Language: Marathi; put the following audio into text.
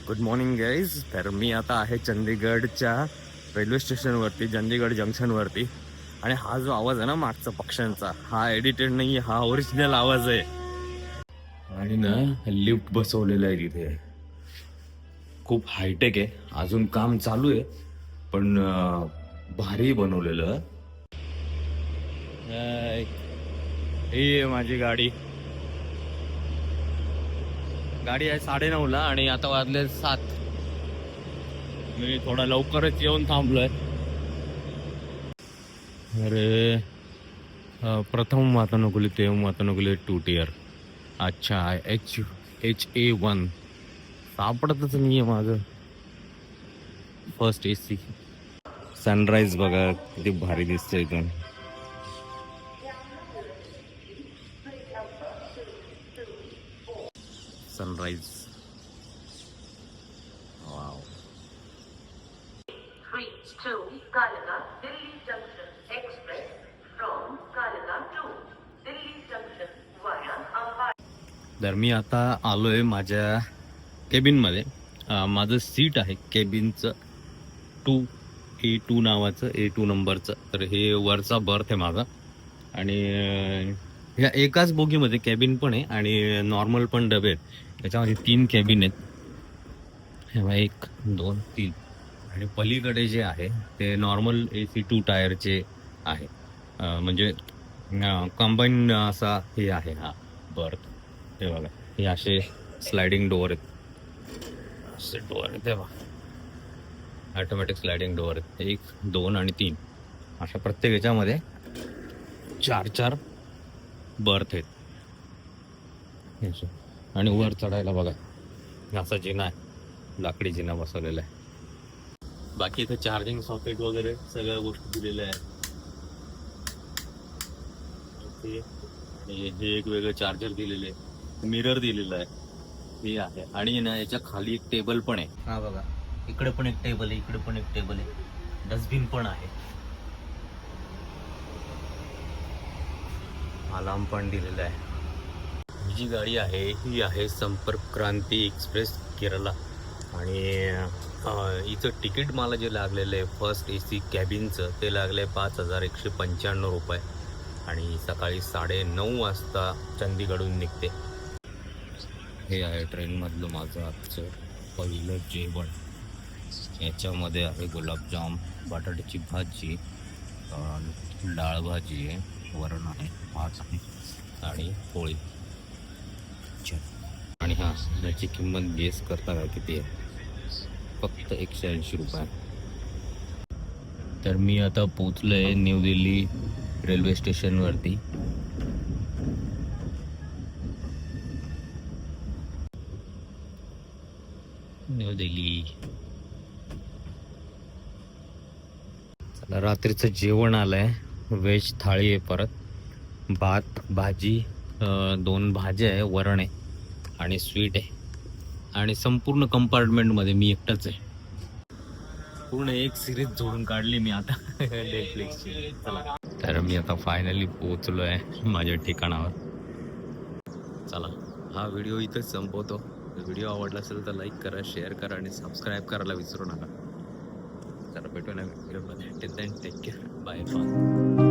Good morning guys. तर मी आता आहे चंदीगडच्या रेल्वे स्टेशनवरती, चंदीगड जंक्शनवरती. आणि हा जो आवाज आहे ना मागचा पक्ष्यांचा, हा एडिटेड नाही, हा ओरिजिनल आवाज आहे. आणि ना लिफ्ट बसवलेलं आहे तिथे, खूप हायटेक आहे. अजून काम चालू आहे पण भारी बनवलेलं. ही आहे माझी गाडी. गाडी आहे 9:30ला आणि आता वाजले 7. मी थोडा लवकरच येऊन थांबलोय. अरे प्रथम वातानुकूलित एवं वातानुकूलित 2 टियर. अच्छा, HA1 सापडतच नाही आहे माझं. First AC. सनराईज बघा किती भारी दिसतंय इथून. Sunrise, wow. 3 to Kalika, Delhi Junction Express from Kalika to Delhi Junction via Ambai. तर मी आता आलोय माझ्या केबिनमध्ये. माझं सीट आहे केबिनचं 2A2 नावाचं, A2 नंबरचं. तर हे वरचा बर्थ आहे माझा. आणि ह्या एकाच बोगीमध्ये केबिन पण आहे आणि नॉर्मल पण डबे आहेत. त्याच्यामध्ये 3 केबिन आहेत. हे 1 2 3. आणि पलीकडे जे आहे ते नॉर्मल AC2 टायरचे आहे. म्हणजे कंबाईन असा हे आहे हा बर्थ. हे बघा, हे असे स्लायडिंग डोअर आहेत. असे डोअर आहेत, हे बघा, ऑटोमॅटिक स्लायडिंग डोअर आहेत. 1 2 आणि 3 अशा प्रत्येक याच्यामध्ये 4 बर्थ आहेत. आणि वर चढायला बघा असा जिना आहे, लाकडी जिना बसवलेला आहे. बाकी इथे चार्जिंग सॉकेट वगैरे सगळ्या गोष्टी दिलेल्या आहेत. हे एक वेगळं चार्जर दिलेले आहे, मिरर दिलेला आहे, हे आहे. आणि ना याच्या खाली एक टेबल पण आहे. हा बघा, इकडे पण एक टेबल आहे, इकडे पण एक टेबल आहे, डस्टबिन पण आहे, अलार्म पण दिलेला आहे. ही जी गाडी आहे ही आहे संपर्क क्रांती एक्सप्रेस केरला. आणि हिचं तिकीट मला जे लागलेलं आहे फर्स्ट AC कॅबिनचं ते लागलं आहे 5,195 रुपये. आणि सकाळी 9:30 वाजता चंदीगडहून निघते. हे आहे ट्रेनमधलं माझं आजचं पहिलं जेवण. याच्यामध्ये आहे गुलाबजाम, बटाट्याची भाजी, डाळ भाजी आहे, वरण आहे, भात आहे आणि पोळी. आणि हां, याची किंमत गेस करता का किती आहे? फक्त 180 रुपये. तर मी आता पोचलोय न्यू दिल्ली रेल्वे स्टेशनवरती. न्यू दिल्ली. चला, रात्रीचं जेवण आलंय. व्हेज थाळी आहे, परत भात, भाजी, 2 भाज्या आहे, वरण आहे आणि स्वीट आहे. आणि संपूर्ण कंपार्टमेंटमध्ये मी एकटाच आहे. पूर्ण एक सिरीज जोडून काढली मी आता नेटफ्लिक्सची. चला, तर मी आता फायनली पोहोचलो आहे माझ्या ठिकाणावर. चला, हा व्हिडिओ इथंच संपवतो. व्हिडिओ आवडला असेल तर लाईक करा, शेअर करा आणि सबस्क्राईब करायला विसरू नका. चला, भेटूया व्हिडिओमध्ये. Take care, bye bye.